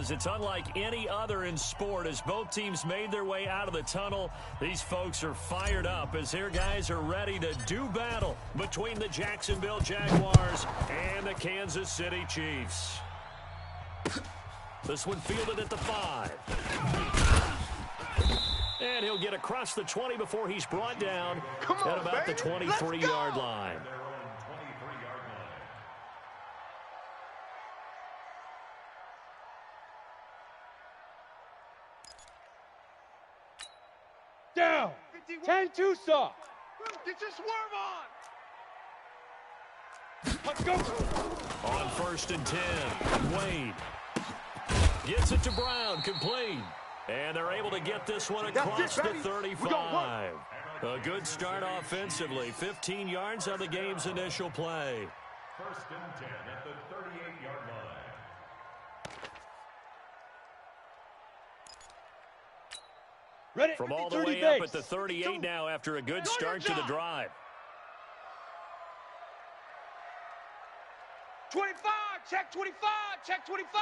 is. It's unlike any other in sport. As both teams made their way out of the tunnel, these folks are fired up as their guys are ready to do battle between the Jacksonville Jaguars and the Kansas City Chiefs. This one fielded at the 5. And he'll get across the 20 before he's brought down at about the 23-yard line. Down. 10-2 soft. Get your swerve on. Let's go. On 1st and 10, Wade gets it to Brown, complete. And they're able to get this one across the 35. A good start offensively. 15 yards on the game's initial play. 1st and 10 at the 38-yard line. Ready. From all the way base. up at the 38 now after a good start to the drive. 25, check 25, check 25.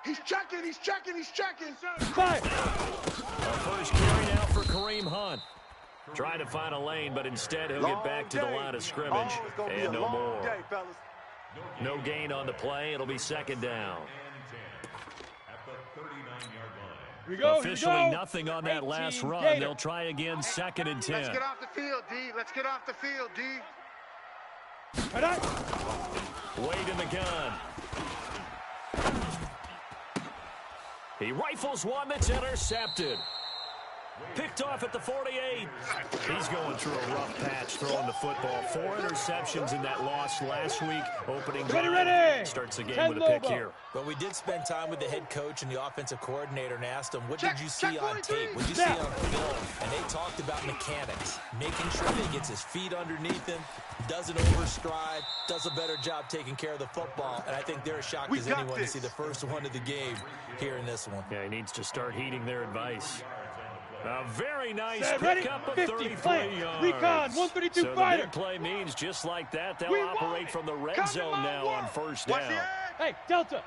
He's checking. Fire. A first carry now for Kareem Hunt. Trying to find a lane, but instead he'll get back to the line of scrimmage. And no more. No gain on the play. It'll be 2nd down. Here we go. Officially nothing on that last run. Gator. They'll try again 2nd and 10. Let's get off the field, D. Let's get off the field, D. Wade in the gun. He rifles one that's intercepted. Picked off at the 48. He's going through a rough patch throwing the football. 4 interceptions in that loss last week. Opening drive. Starts the game with a pick here. But we did spend time with the head coach and the offensive coordinator and asked them, what did you see on tape? What did you see on film? And they talked about mechanics, making sure that he gets his feet underneath him, doesn't overstride, does a better job taking care of the football. And I think they're as shocked as anyone to see the first one of the game here in this one. Yeah, he needs to start heeding their advice. A very nice ready. pickup of 50, 33 yards. Recon, 132 so fighter. The big play means just like that, they'll operate from the red zone now on 1st down. Hey, Delta.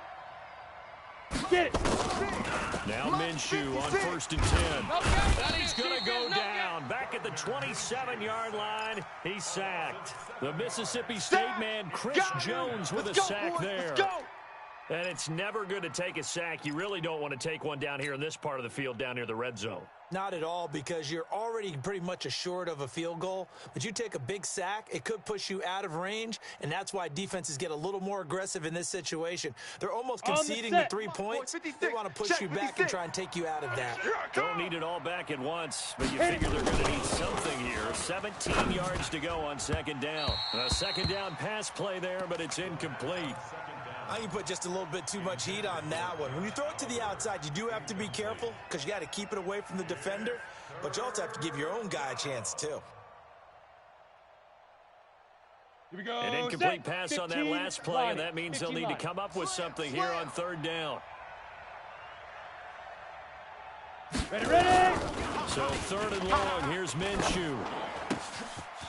Get it. Now Minshew on 1st and 10. And he's going to go down. Back at the 27-yard line, he's sacked. The Mississippi State man, Chris Jones, with a sack there. And it's never good to take a sack. You really don't want to take one down here in this part of the field down near the red zone. Not at all, because you're already pretty much assured of a field goal. But you take a big sack, it could push you out of range, and that's why defenses get a little more aggressive in this situation. They're almost conceding the 3 points. They want to push you back and try and take you out of that. Don't need it all back at once, but you figure they're going to need something here. 17 yards to go on 2nd down. A 2nd down pass play there, but it's incomplete. I think you put just a little bit too much heat on that one. When you throw it to the outside, you do have to be careful because you got to keep it away from the defender, but you also have to give your own guy a chance too. Here we go. An incomplete pass on that last play, and that means they'll need to come up with something here on 3rd down. Ready. So 3rd and long, here's Minshew.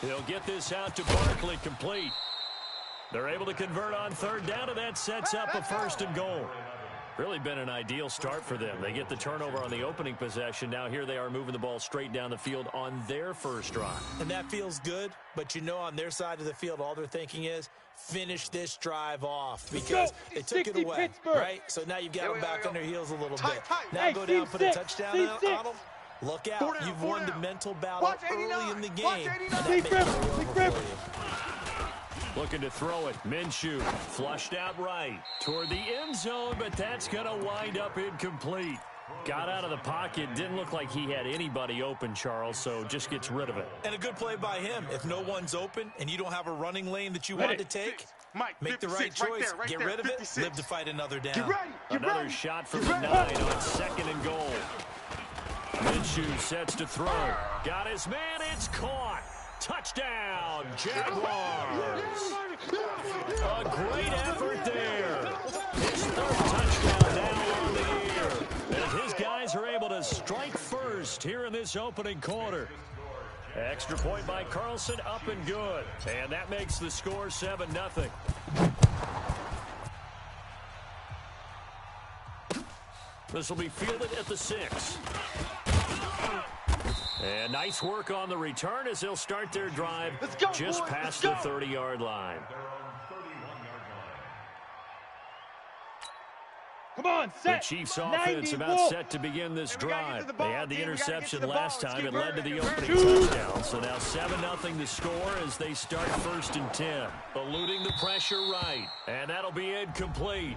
He'll get this out to Barkley, complete. They're able to convert on 3rd down, and that sets up a 1st and goal. Really been an ideal start for them. They get the turnover on the opening possession. Now here they are moving the ball straight down the field on their first drive. And that feels good, but you know on their side of the field, all they're thinking is finish this drive off because they took it away, right? So now you've got them back on their heels a little bit. Now go down, put a touchdown on them. Look out. You've won the mental battle early in the game. Looking to throw it. Minshew flushed out right toward the end zone, but that's going to wind up incomplete. Got out of the pocket. Didn't look like he had anybody open, Charles, so just gets rid of it. And a good play by him. If no one's open and you don't have a running lane that you want to take, make the right choice. Get rid of it. Live to fight another down. Another shot from the 9 on 2nd and goal. Minshew sets to throw. Got his man. It's caught. Touchdown, Jaguars. A great effort there. His 3rd touchdown now on the year. And his guys are able to strike first here in this opening quarter. Extra point by Carlson, up and good. And that makes the score 7-0. This will be fielded at the 6. And nice work on the return as they'll start their drive just past the 30-yard line. Come on, set. The Chiefs offense about set to begin this drive. They had the interception last time. It led to the opening touchdown. So now 7-0 the score as they start 1st and 10. Eluding the pressure right. And that'll be incomplete.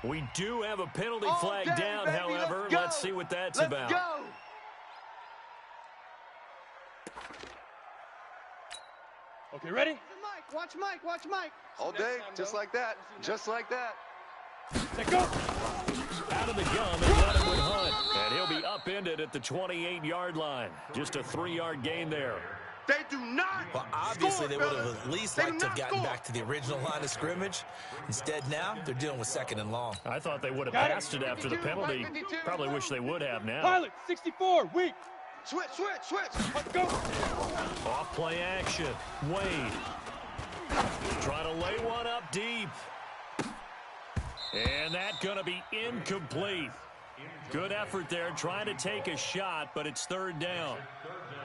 We do have a penalty flag down, however. Let's see what that's about. Okay, ready? Watch Mike, watch Mike. All day, just like that, just like that. Set, go. Out of the gum and let him with Hunt. And he'll be upended at the 28-yard line. Just a 3-yard gain there. They do not. Well, obviously they would have at least liked to have gotten back to the original line of scrimmage. Instead now, they're dealing with 2nd and long. I thought they would have passed it after the penalty. Probably wish they would have now. Pilot, 64, weak. Switch. Let's go. Off play action. Wade. Trying to lay one up deep. And that's going to be incomplete. Good effort there, trying to take a shot, but it's 3rd down.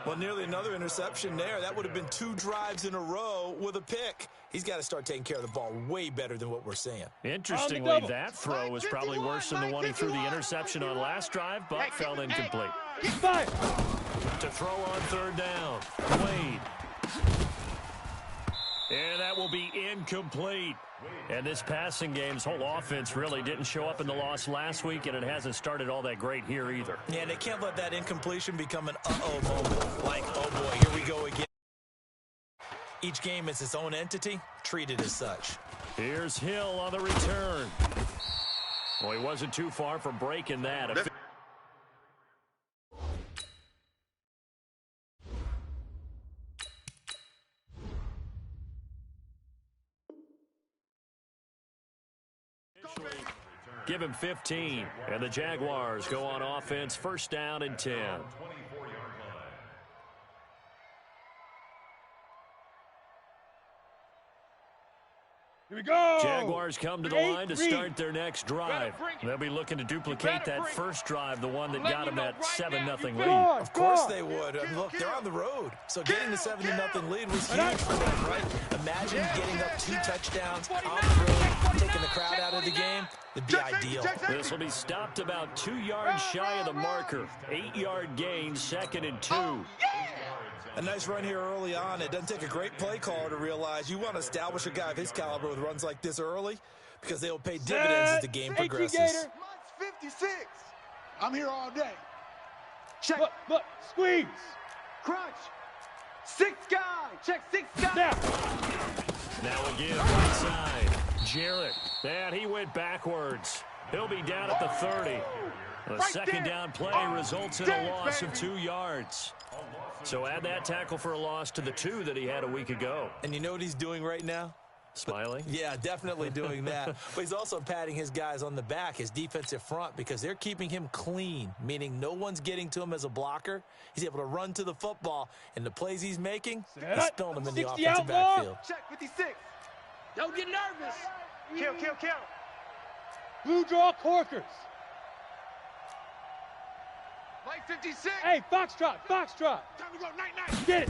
Well, nearly another interception there. That would have been 2 drives in a row with a pick. He's got to start taking care of the ball way better than what we're seeing. Interestingly, that throw was probably worse than the one he threw the interception on last drive, but fell incomplete. Fire. To throw on 3rd down. Wade. And that will be incomplete. And this passing game's whole offense really didn't show up in the loss last week, and it hasn't started all that great here either. Yeah, they can't let that incompletion become an uh-oh moment. Like, oh boy, here we go again. Each game is its own entity, treated as such. Here's Hill on the return. Well, he wasn't too far from breaking that. Give him 15, and the Jaguars go on offense, 1st down and 10. Here we go. Jaguars come to the line to start their next drive. They'll be looking to duplicate that first drive, the one that got them that 7-0 lead. Of course they would. Look, they're on the road. So getting the 7-0 lead was huge for them, right? Imagine getting up 2 touchdowns on the road, taking the crowd out of the game. It'd be ideal. This will be stopped about 2 yards shy of the marker. 8-yard gain, 2nd and 2. A nice run here early on. It doesn't take a great play caller to realize you want to establish a guy of his caliber with runs like this early because they will pay dividends as the game progresses. 56. I'm here all day. Check. Look, squeeze. Crunch. 6 guy. Check 6 guy. Now again, right side. Jarrett. And he went backwards. He'll be down at the 30. The 2nd down play results in a loss of 2 yards. So add that tackle for a loss to the 2 that he had a week ago. And you know what he's doing right now? Smiling? Yeah, definitely doing that. But he's also patting his guys on the back, his defensive front, because they're keeping him clean, meaning no one's getting to him as a blocker. He's able to run to the football, and the plays he's making, he's spilling them in the offensive backfield. Check 56. Don't get nervous. Kill. Blue draw corkers. Mike 56. Hey, foxtrot. Time to go, night. Get it.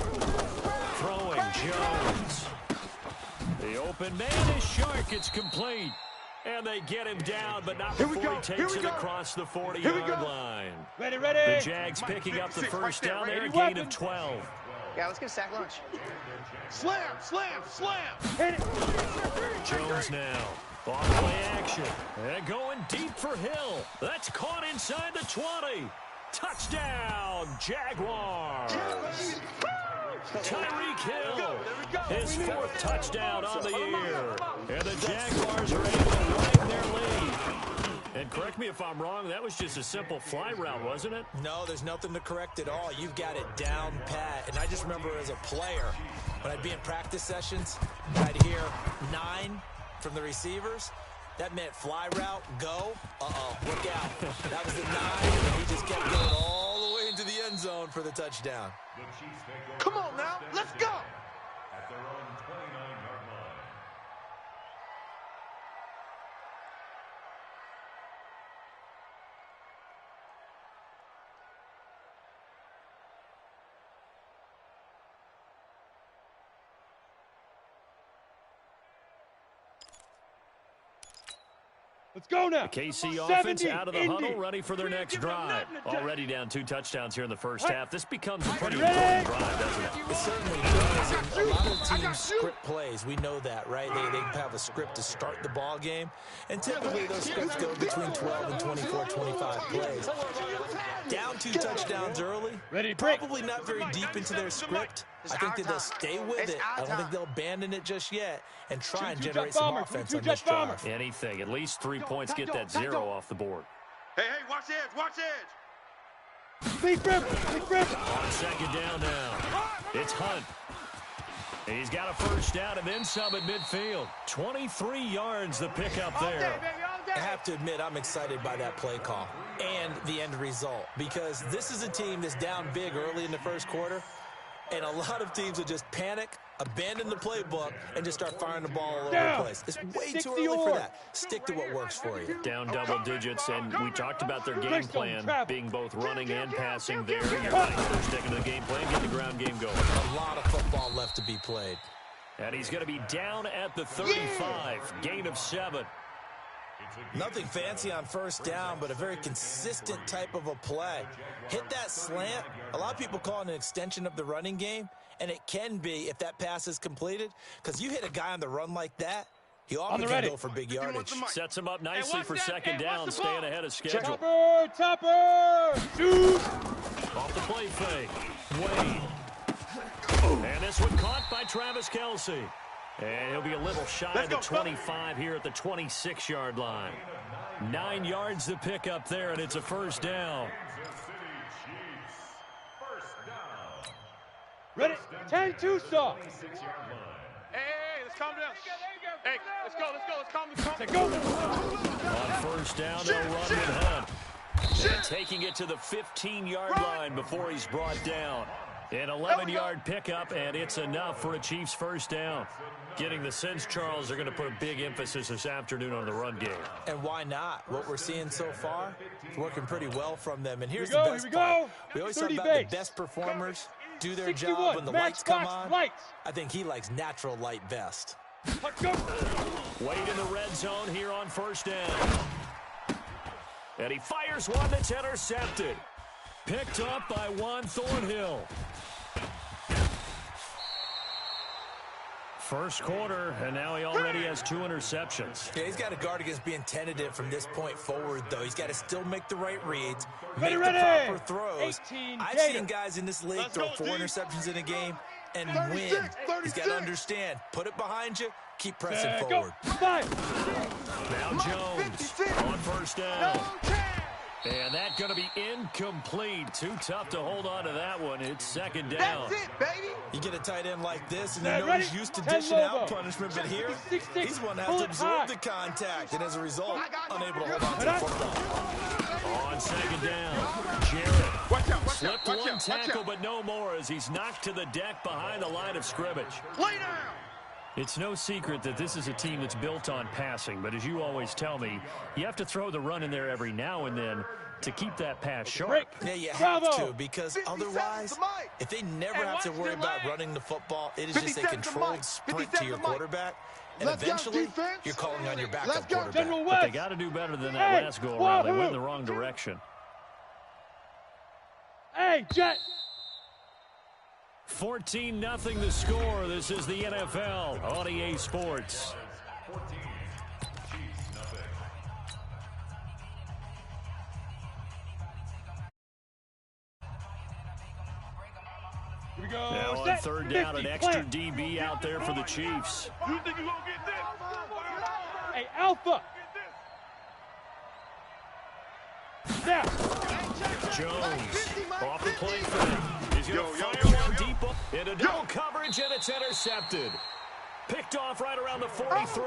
Throwing Jones. The open man is Shark. It's complete. And they get him down, but not before he takes it across the 40-yard line. Ready. The Jags picking up the 1st down there, a gain of 12. Yeah, let's get a sack lunch. Slam. Hit it. Jones now. Off play action. And going deep for Hill. That's caught inside the 20. Touchdown, Jaguars. Tyreek Hill, his 4th touchdown on the year. And the Jaguars are able to widen their lead. And correct me if I'm wrong, that was just a simple fly route, wasn't it? No, there's nothing to correct at all. You've got it down pat. And I just remember as a player, when I'd be in practice sessions, I'd hear 9 from the receivers. That meant fly route, go. Look out. That was the 9, and he just kept going all the way into the end zone for the touchdown. Come on now, let's go. At their own 29-yard line. Let's go now. The KC offense out of the huddle, ready for their next drive. Already down 2 touchdowns here in the first half. This becomes a pretty important drive, doesn't it? It certainly does. And a lot of teams script plays. We know that, right? They have a script to start the ball game. And typically those scripts go between 12 and 24, 25 plays. Down 2 touchdowns early. Probably not very deep into their script. I think that they'll stay with it. I don't think they'll abandon it just yet and try and generate some offense on this drive. Anything. At least 3 points, get that 0 off the board. Hey, watch edge, watch edge. Big rip. On second down now. It's Hunt. And he's got a first down and then some at midfield. 23 yards the pickup there. I have to admit, I'm excited by that play call and the end result because this is a team that's down big early in the first quarter, and a lot of teams will just panic, abandon the playbook, and just start firing the ball all over the place. It's way too early for that. Stick to what works for you. Down double digits, and we talked about their game plan being both running and passing there. You're right. They're sticking to the game plan, get the ground game going. A lot of football left to be played. And he's going to be down at the 35. Gain of 7. Nothing fancy on first down, but a very consistent type of a play. Hit that slant. A lot of people call it an extension of the running game, and it can be if that pass is completed, because you hit a guy on the run like that, he often can go for big yardage. Sets him up nicely for second down, staying ahead of schedule. Topper! Shoot! Off the play fake. Wade. And this one caught by Travis Kelce. And he'll be a little shy of the 25 here at the 26-yard line. 9 yards to pick up there, and it's a first down. Ready? 10-2 stop. Hey, let's calm down. Hey, let's go. Let's go. On first down, they'll run with Hunt. And taking it to the 15-yard line before he's brought down. An 11-yard pickup, and it's enough for a Chiefs first down. Getting the sense, Charles, they're going to put a big emphasis this afternoon on the run game. And why not? What we're seeing so far is working pretty well from them. And here's the best part. We always talk about the best performers do their job when the lights come on. I think he likes natural light best. Wade in the red zone here on first down. And he fires one that's intercepted. Picked up by Juan Thornhill. First quarter, and now he already has 2 interceptions. Yeah, he's got to guard against being tentative from this point forward, though. He's got to still make the right reads, make the proper throws. I've seen guys in this league throw 4 interceptions in a game and win. He's got to understand, put it behind you, keep pressing forward. Now Jones on first down. And that's going to be incomplete. Too tough to hold on to that one. It's second down. That's it, baby. You get a tight end like this, and you know he's used to dishing out punishment, but here, he's one that has to absorb the contact, and as a result, unable to hold on to the football. On second down, Jarrett slipped one tackle, but no more as he's knocked to the deck behind the line of scrimmage. Lay down. It's no secret that this is a team that's built on passing, but as you always tell me, you have to throw the run in there every now and then to keep that pass sharp. Yeah, you have to, because otherwise, if they never have to worry about running the football, it is just a controlled sprint to your quarterback, and eventually, you're calling on your backup quarterback. But they got to do better than that last go-around. They went in the wrong direction. Hey, Jet! 14-0 the score. This is the NFL on EA Sports. 14, Chiefs, nothing. Here we go. Now on third down, an extra DB out there for the Chiefs. You think you're going to get this? Hey, Alpha! Now! Jones off the play fake. He's going to fire one deep into double coverage, and it's intercepted. Picked off right around the 43.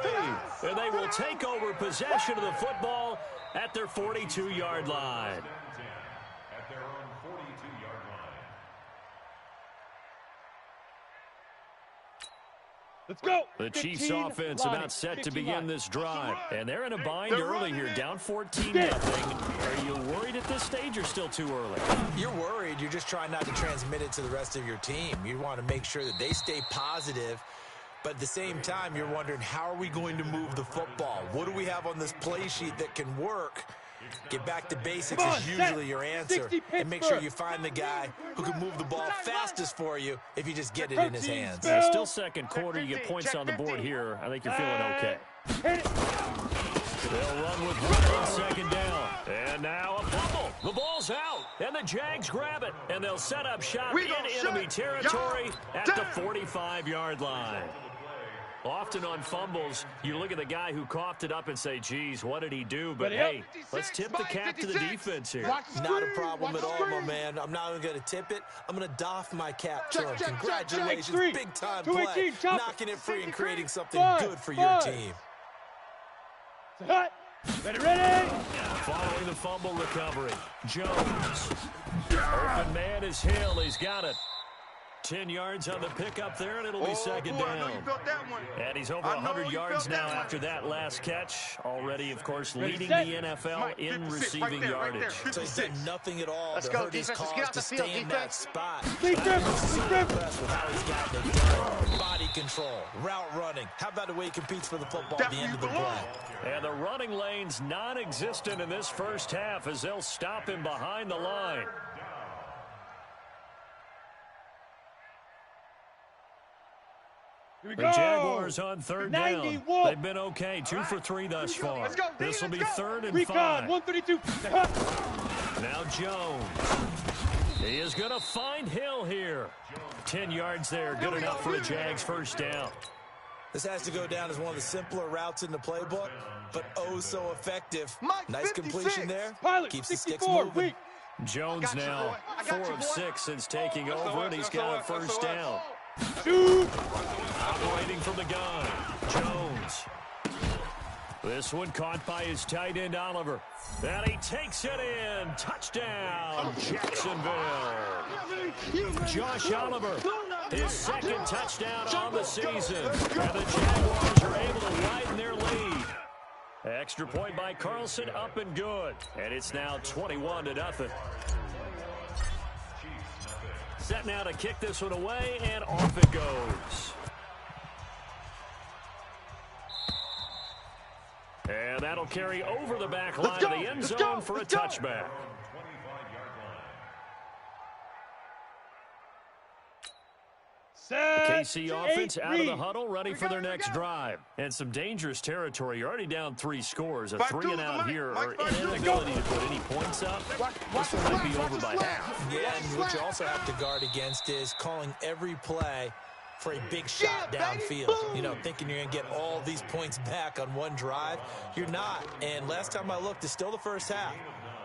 And they will take over possession of the football at their 42-yard line. At their own 42-yard line. Let's go. The Chiefs offense about set to begin this drive. And they're in a bind early here, down 14-0. Are you worried at this stage or still too early? You're worried. You're just trying not to transmit it to the rest of your team. You want to make sure that they stay positive. But at the same time, you're wondering, how are we going to move the football? What do we have on this play sheet that can work? Get back to basics is usually your answer. And make sure you find the guy who can move the ball fastest for you if you just get it in his hands. Still second quarter. You get points on the board here. I think you're feeling okay. They'll run with runner on second down. And now a fumble. The ball's out. And the Jags grab it. And they'll set up shop in enemy territory at the 45-yard line. Often on fumbles, you look at the guy who coughed it up and say, geez, what did he do? But, hey, let's tip the cap to the defense here. Not a problem at all, my man. I'm not even going to tip it. I'm going to doff my cap to him. Congratulations, big-time play. Knocking it free and creating something good for your team. Ready. Following the fumble recovery, Jones. Open man is Hill. He's got it. 10 yards on the pickup there, and it'll be second down. And he's over 100 yards now after that last catch. Already, of course, leading the NFL in receiving yardage. So he's done nothing at all to hurt his cause to stay in that spot. Lead grip. Impressed with how he's gotten it done. Body control, route running. How about the way he competes for the football at the end of the play? And the running lane's non-existent in this first half as they'll stop him behind the line. The Jaguars on third down. They've been okay, 2 for 3 thus far. This will be 3rd and 5. 132. Now Jones. He is going to find Hill here. 10 yards there, good enough for a Jags first down. This has to go down as one of the simpler routes in the playbook, but oh so effective. Nice completion there. Keeps the sticks moving. Jones now 4 of 6 since taking over, and he's got a first down. Shoot! Operating from the gun, Jones. This one caught by his tight end, Oliver. And he takes it in. Touchdown, Jacksonville. Josh Oliver, his second touchdown on the season. And the Jaguars are able to widen their lead. Extra point by Carlson, up and good. And it's now 21-0. Set now to kick this one away, and off it goes. And that'll carry over the back line of the end zone for a touchback. The KC offense out of the huddle, ready for their next drive. And some dangerous territory. You're already down 3 scores. A 3-and-out here, or inability to put any points up. This one might be over by half. Yeah, and what you also have to guard against is calling every play for a big shot downfield. You know, thinking you're going to get all these points back on one drive. You're not. And last time I looked, it's still the first half.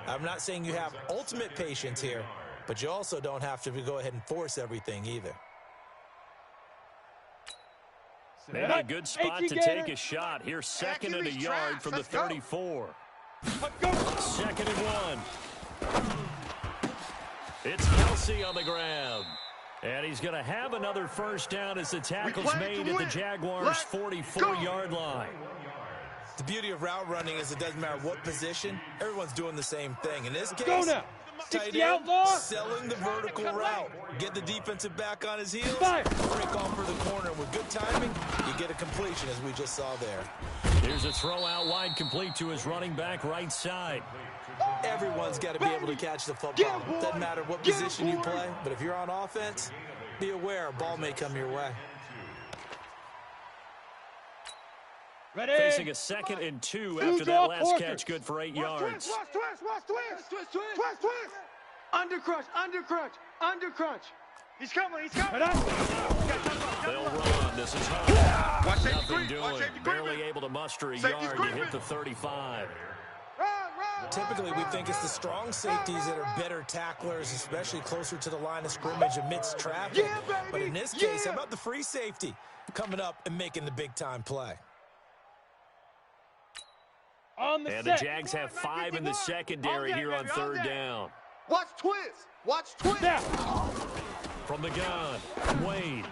I'm not saying you have ultimate patience here, but you also don't have to go ahead and force everything either. Maybe a good spot to take a shot. Here, 2nd and a yard from the 34. 2nd and 1. It's Kelsey on the ground. And he's going to have another first down as the tackle's made at the Jaguars' 44-yard line. The beauty of route running is it doesn't matter what position. Everyone's doing the same thing. In this case, tight end, selling the vertical route. Get the defensive back on his heels. Break off for the corner. With good timing, you get a completion, as we just saw there. Here's a throw out wide, complete to his running back right side. Everyone's got to be able to catch the football. Doesn't matter what position you play, but if you're on offense, be aware a ball may come your way. Ready. Facing a 2nd and 2 after that last catch, good for 8 yards. Twist. Undercrunch. He's coming. They'll run. This is Hunt. Nothing doing. Barely able to muster a yard to hit the 35. Typically, we think it's the strong safeties that are better tacklers, especially closer to the line of scrimmage amidst traffic. But in this case, how about the free safety coming up and making the big-time play? And the Jags have 5 in the secondary here on 3rd down. Watch twist. From the gun, Wade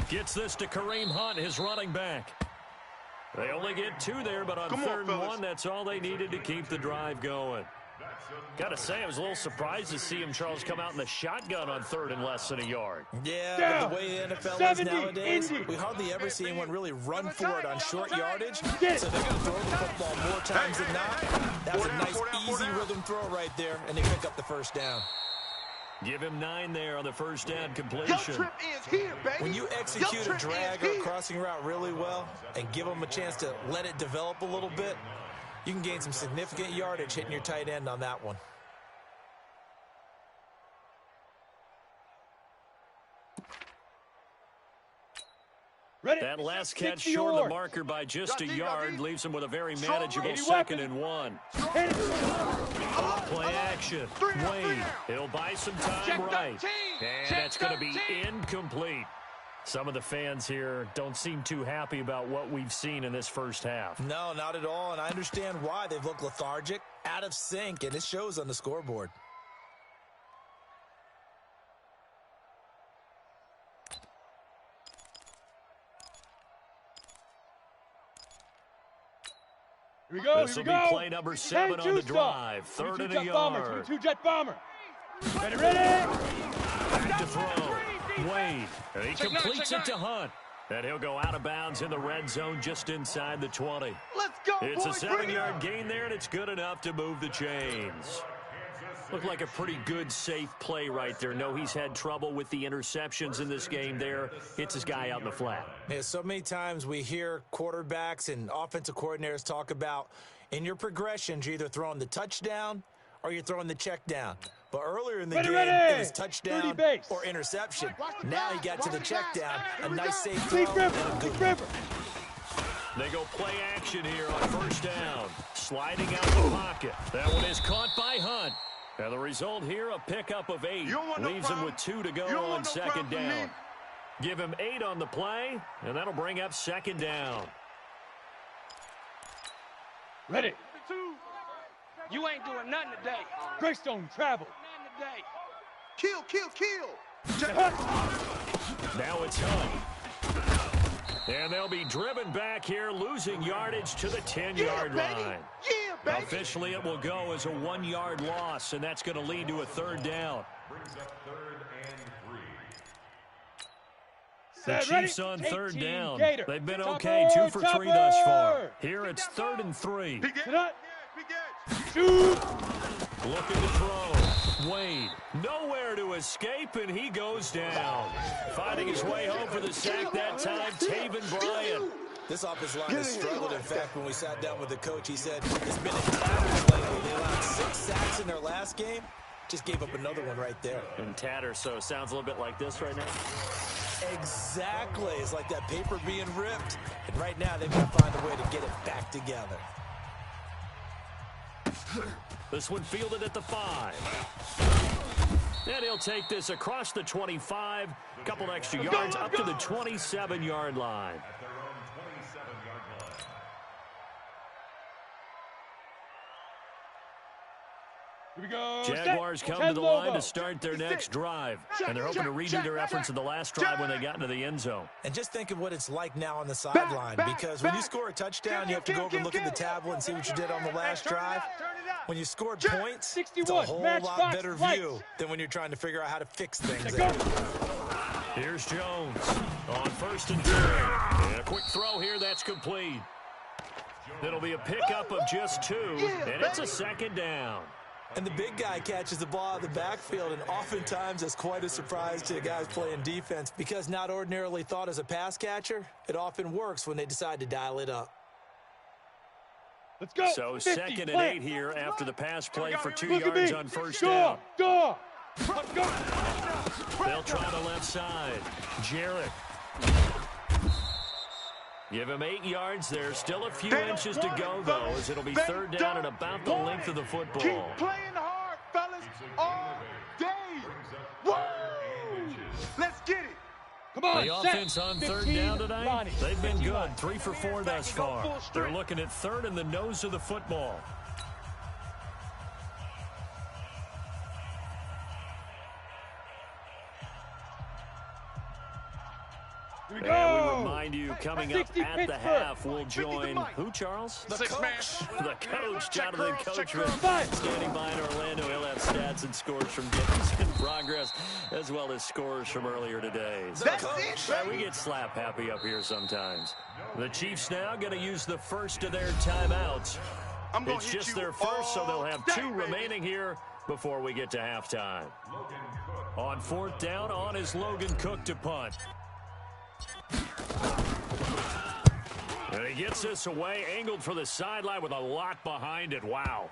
gets this to Kareem Hunt, his running back. They only get 2 there, but on 3rd and 1, that's all they needed to keep the drive going. Got to say, I was a little surprised to see him, Charles, come out in the shotgun on 3rd and less than a yard. Yeah, but the way the NFL is nowadays, we hardly ever see anyone really run for it on short yardage. So they're going to throw the football more times than not. That's a nice, easy rhythm throw right there, and they pick up the first down. Give him 9 there on the first down completion. When you execute a drag or a crossing route really well and give them a chance to let it develop a little bit, you can gain some significant yardage hitting your tight end on that one. Ready. That last catch short of the marker by just a yard leaves him with a very manageable 2nd and 1. Play action. Wade. He'll buy some time right. And that's going to be incomplete. Some of the fans here don't seem too happy about what we've seen in this first half. No, not at all, and I understand why. They've looked lethargic, out of sync, and it shows on the scoreboard. Here we go, This will be play number 7 on the drive. 3rd and a yard. 22-jet bomber. Ready. Back to throw. Wade. And he completes it to Hunt. And he'll go out of bounds in the red zone just inside the 20. Let's go, It's a 7-yard gain there, and it's good enough to move the chains. Looked like a pretty good, safe play right there. No, he's had trouble with the interceptions in this game there. Hits his guy out in the flat. Yeah, so many times we hear quarterbacks and offensive coordinators talk about in your progressions, you're either throwing the touchdown or you're throwing the check down. But earlier in the game, it was touchdown or interception. Now he got to the check down. A nice safe throw. They go play action here on first down. Sliding out the pocket. That one is caught by Hunt. And the result here, a pickup of 8. Leaves him with 2 to go on 2nd down. Give him 8 on the play, and that'll bring up 2nd down. Ready. You ain't doing nothing today. Greystone travel. Kill. Now it's Hunt. And they'll be driven back here, losing yardage to the 10-yard line. Officially, it will go as a 1-yard loss, and that's going to lead to a 3rd down. Brings up 3rd and 3. The Chiefs on 3rd down. Gator. They've been okay, 2 for 3 thus far. Here it's 3rd and 3. Shoot. Looking to throw. Wade, nowhere to escape, and he goes down. Finding his way home for the sack that time, Taven Bryan. This offensive line has struggled. In fact, when we sat down with the coach, he said it's been in tatters lately. They allowed 6 sacks in their last game. Just gave up another one right there. In tatters, so it sounds a little bit like this right now. Exactly. It's like that paper being ripped. And right now, they've got to find a way to get it back together. This one fielded at the 5. And he'll take this across the 25. A couple extra yards up to the 27-yard line. At their own 27-yard line. Here we go. Jaguars come to the line to start their next drive. And they're hoping to redo their efforts in the last drive when they got into the end zone. And just think of what it's like now on the sideline. Because when you score a touchdown, you have to go over and look at the tablet and see what you did on the last drive. When you scored points, it's a whole lot better view than when you're trying to figure out how to fix things. Here's Jones on 1st and 10. And a quick throw here that's complete. It'll be a pickup of just 2, and it's a 2nd down. And the big guy catches the ball out of the backfield, and oftentimes that's quite a surprise to the guys playing defense because not ordinarily thought as a pass catcher, it often works when they decide to dial it up. Let's go. So 50, 2nd and play. 8 here after the pass play for 2 Look at yards me. on first Go. down. Go. Let's go. They'll try the left side. Jarrett. Give him 8 yards there. Still a few inches to go, though, as it'll be 3rd down and about the length of the football. Keep playing hard, fellas, all day. Woo! Let's get it. Come on, The offense on 3rd down tonight, Lonnie. they've been good. 3 for 4 thus far. They're looking at 3rd in the nose of the football. Here we And go. we remind remind you, coming up at the half, we'll join who, Charles? The coach. The coach, Jonathan Coachman, standing by in Orlando. He'll have stats and scores from games in progress, as well as scores from earlier today. We get slap happy up here sometimes. The Chiefs now going to use the first of their timeouts. It's just their first, so they'll have 2 remaining here before we get to halftime. On 4th down, on is Logan Cook to punt. And he gets this away, angled for the sideline with a lot behind it. Wow.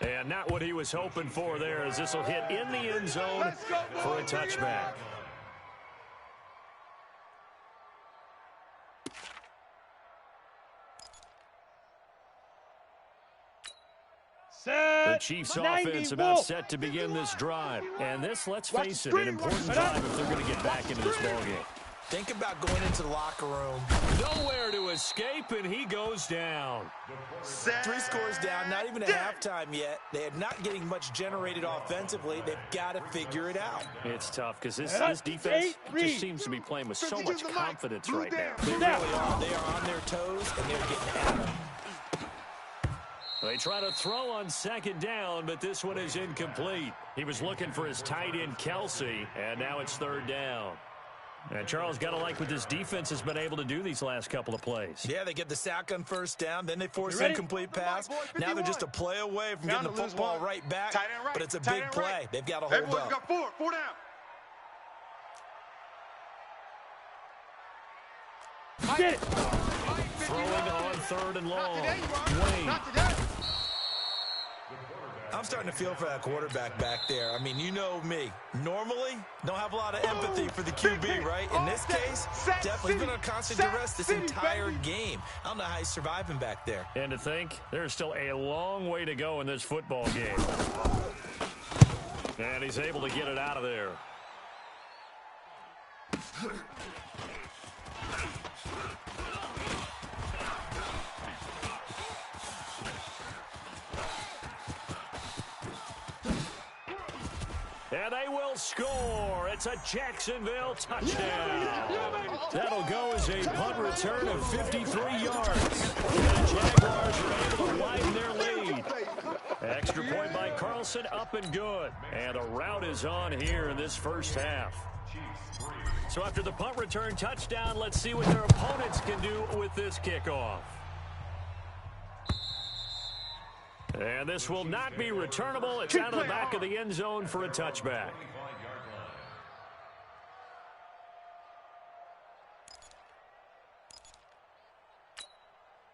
And not what he was hoping for there, as this will hit in the end zone for a touchback. The Chiefs offense about set to begin this drive. And this, let's face it, an important drive if they're going to get back into this ballgame. Think about going into the locker room. Nowhere to escape, and he goes down. 3 scores down, not even at halftime yet. They are not getting much generated offensively. They've got to figure it out. It's tough because this defense just seems to be playing with so much confidence right now. They really are. They are on their toes, and they're getting at them. They try to throw on 2nd down, but this one is incomplete. He was looking for his tight end, Kelsey, and now it's 3rd down. And Charles, got to like what this defense has been able to do these last couple of plays. Yeah, they get the sack on 1st down, then they force an incomplete pass. Now they're just a play away from getting the football right back, but it's a big play. They've got to hold up. Got 4 down. Get it. Throwing on 3rd and long. Wayne. I'm starting to feel for that quarterback back there. I mean, you know me. Normally, don't have a lot of empathy for the QB, right? In this case, definitely been on constant duress this entire game. I don't know how he's surviving back there. And to think, there's still a long way to go in this football game. And he's able to get it out of there. And they will score. It's a Jacksonville touchdown. That'll go as a punt return of 53 yards. And the Jaguars are able to widen their lead. Extra point by Carlson, up and good. And a rout is on here in this first half. So after the punt return touchdown, let's see what their opponents can do with this kickoff. And this will not be returnable. It's out of the back of the end zone for a touchback.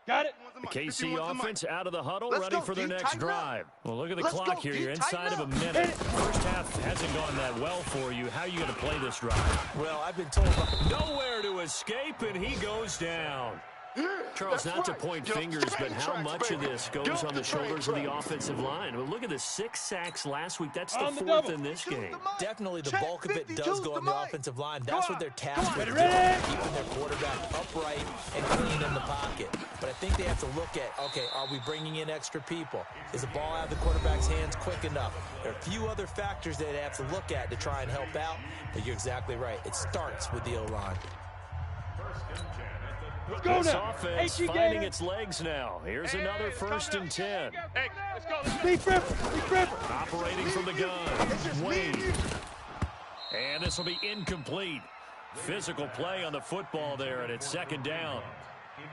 Got it. The KC offense out of the huddle, ready for their next drive. Well, look at the clock here. You're inside of a minute. First half hasn't gone that well for you. How are you going to play this drive? Well, I've been told nowhere to escape, and he goes down. Charles, not to point fingers, but how much of this goes on the shoulders of the offensive line? Well, look at the 6 sacks last week. That's the 4th in this game. Definitely the bulk of it does go on the offensive line. That's what they're tasked with doing, keeping their quarterback upright and clean in the pocket. But I think they have to look at, okay, are we bringing in extra people? Is the ball out of the quarterback's hands quick enough? There are a few other factors that they have to look at to try and help out, but you're exactly right. It starts with the O-line. This offense finding its legs now. Here's another 1st and 10. Hey, let's go. Deep river. Operating from the gun. Wayne. And this will be incomplete. Physical play on the football there, and it's 2nd down.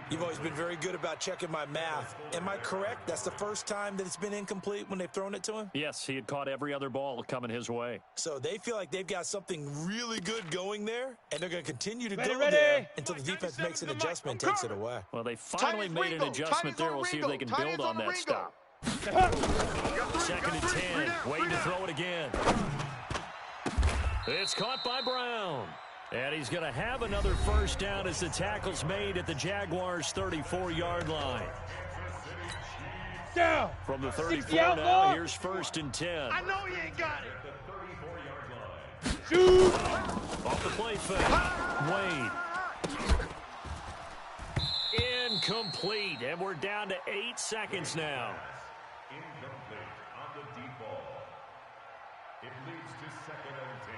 You've always been very good about checking my math. Am I correct? That's the first time that it's been incomplete when they've thrown it to him? Yes, he had caught every other ball coming his way. So they feel like they've got something really good going there, and they're going to continue to go there until the defense makes an adjustment and takes it away. Well, they finally made an adjustment there. We'll see if they can build on that stop. 2nd and 10. Waiting to throw it again. It's caught by Brown. And he's going to have another 1st down as the tackle's made at the Jaguars' 34-yard line. Down. From the 34 now, here's 1st and 10. I know he ain't got it. Shoot. Off the play fake. Wade. Incomplete. And we're down to 8 seconds now. Incomplete on the deep ball. It leads to 2nd and 10.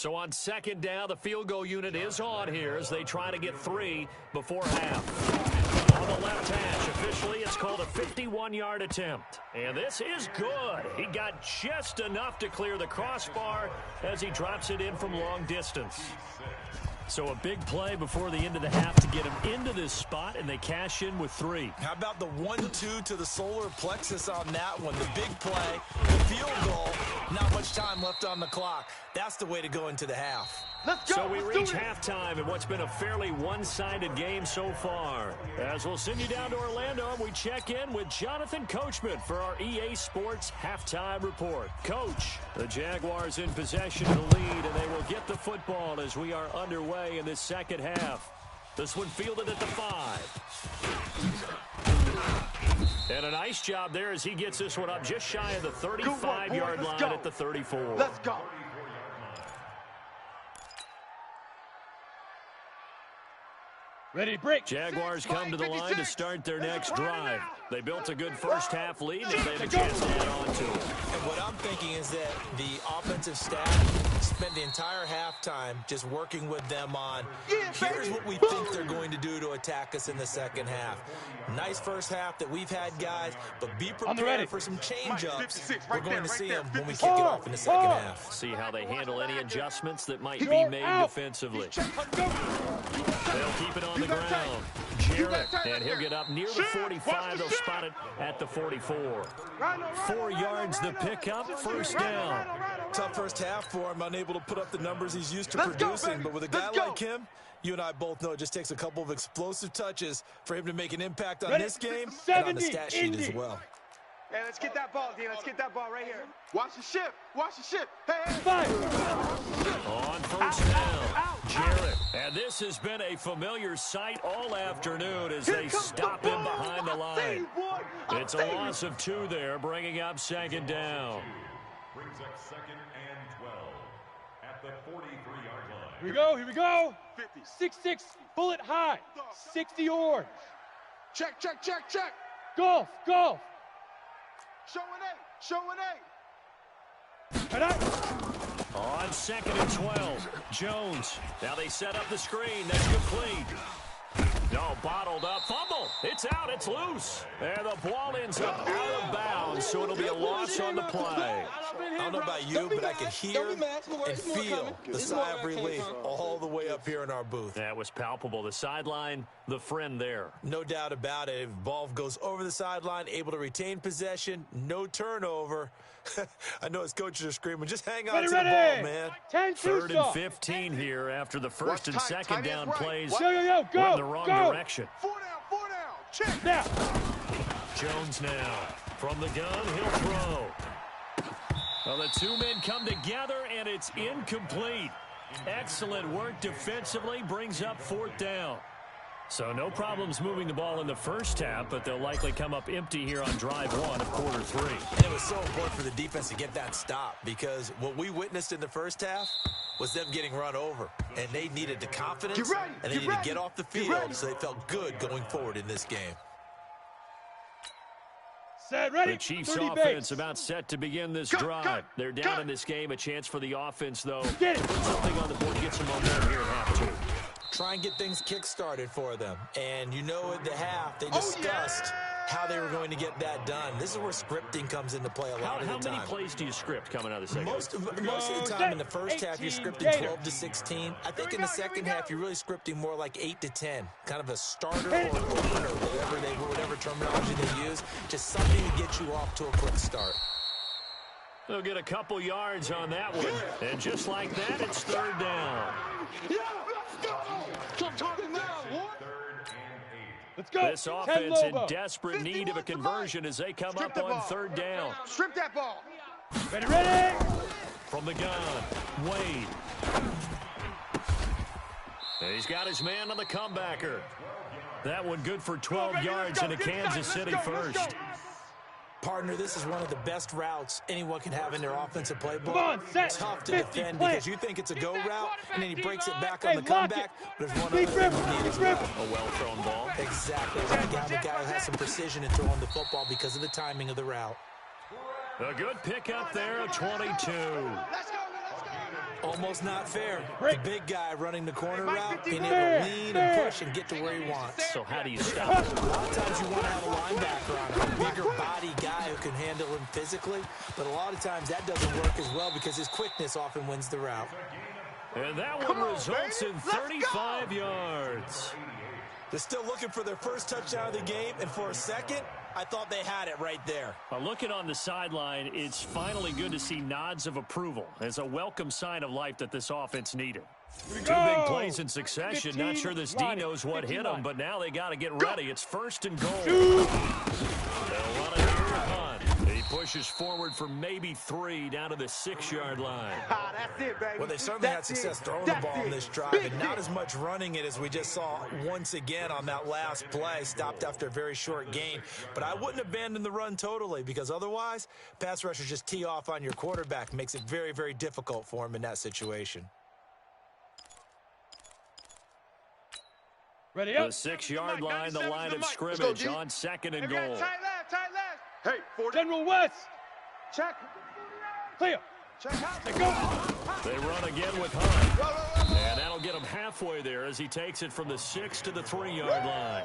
So on second down, the field goal unit is on here as they try to get 3 before half. On the left hash, officially it's called a 51-yard attempt. And this is good. He got just enough to clear the crossbar as he drops it in from long distance. So a big play before the end of the half to get him into this spot, and they cash in with 3. How about the 1-2 to the solar plexus on that one? The big play, the field goal, not much time left on the clock. That's the way to go into the half. Let's go. So we reach halftime in what's been a fairly one-sided game so far. As we'll send you down to Orlando, and we check in with Jonathan Coachman for our EA Sports Halftime Report. Coach, the Jaguars in possession of the lead, and they will get the football as we are underway in this second half. This one fielded at the 5. And a nice job there as he gets this one up just shy of the 35-yard line at the 34. Let's go. Ready to break. Jaguars come to the line to start their next drive. They built a good first-half lead, and they have a chance to add on to it. And what I'm thinking is that the offensive staff spent the entire halftime just working with them on, here's what we think they're going to do to attack us in the second half. Nice first half that we've had, guys, but be prepared for some change-ups. We're going to see them when we kick it off in the second half. See how they handle any adjustments that might be made defensively. They'll keep it on the ground. Jarrett, and he'll get up near the 45. They'll spot it at the 44. 4 yards the pickup, first down. Tough first half for him, unable to put up the numbers he's used to producing. But with a guy like him, you and I both know it just takes a couple of explosive touches for him to make an impact on this game and on the stat sheet as well. Hey, let's get that ball, D. Let's get that ball right here. Watch the ship. Watch the ship. Hey. On first down, Jarrett. And this has been a familiar sight all afternoon as they stop him behind the line. It's a loss of 2 there, bringing up second down. Brings up 2nd and 12 at the 43-yard line. Here we go. Here we go. 6-6, bullet high. 60 orange. Check, check, check, check. Golf, golf. Showing 8. Showing 8. And On 2nd and 12, Jones. Now they set up the screen. That's complete. No, bottled up. Fumble. It's out. It's loose. And the ball ends up out of bounds, so it'll be a loss on the play. I don't know about you, but I can hear and feel the sigh of relief all the way up here in our booth. That was palpable. The sideline, the friend there. No doubt about it. If ball goes over the sideline, able to retain possession, no turnover. I know his coaches are screaming, just hang on to the ball, man. 3rd and 15 here after the first and second down plays. Go, went in the wrong direction. 4 down. Check. now. Jones now. From the gun, he'll throw. Well, the 2 men come together, and it's incomplete. Excellent work defensively, brings up 4th down. So no problems moving the ball in the first half, but they'll likely come up empty here on drive 1 of quarter 3. And it was so important for the defense to get that stop because what we witnessed in the first half was them getting run over. And they needed the confidence, and they needed to get off the field so they felt good going forward in this game. Set, ready. The Chiefs' 30 offense base. about set to begin this drive. They're down in this game. A chance for the offense, though. Get it. Put something on the board, get some momentum here at half 2. Try and get things kick-started for them. And you know at the half, they discussed how they were going to get that done. This is where scripting comes into play a lot of the time. How many plays do you script coming out of the second? Most of the time in the first half, you're scripting 12 to 16. I think in the second half, you're really scripting more like 8 to 10. Kind of a starter or an opener, whatever terminology they use. Just something to get you off to a quick start. They'll get a couple yards on that one. And just like that, it's 3rd down. Let's go. This offense in desperate need of a conversion as they come up on 3rd down. Strip that ball. Ready, ready. From the gun, Wade. And he's got his man on the comebacker. That one good for 12 yards in a Kansas City first. Partner, this is one of the best routes anyone can have in their offensive playbook. Come on, set. Tough to 50, defend play. because you think it's a go route, and then he breaks it back on the comeback. But there's one Deep other thing rip, you need as deep rip. well. A well-thrown ball. Exactly. The guy who has some precision in throwing the football because of the timing of the route. A good pickup there of 22. Almost not fair. Break. The big guy running the corner route, being able to lean and push and get to where he wants. So how do you stop it? A lot of times you want to have a linebacker on him, a bigger body guy who can handle him physically, but a lot of times that doesn't work as well because his quickness often wins the route. And that one results in 35 yards. They're still looking for their first touchdown of the game, and for a second, I thought they had it right there. Looking on the sideline, it's finally good to see nods of approval. It's a welcome sign of life that this offense needed. Two big plays in succession. Not sure this D knows what hit them, but now they got to get ready. It's 1st and goal. They'll run it here to punt. He pushes forward for maybe 3 down to the 6-yard line. That's it, baby. Well, they certainly had success throwing the ball in this drive, and not as much running it as we just saw once again on that last play. Stopped after a very short gain. But I wouldn't abandon the run totally, because otherwise, pass rushers just tee off on your quarterback. Makes it very, very difficult for him in that situation. Ready The up. 6-yard line, the line of scrimmage on 2nd and goal. Tight left. Hey, 40. General West. Check. Clear. Check out. They go. They run again with Hunt. And that'll get him halfway there as he takes it from the 6 to the 3-yard line.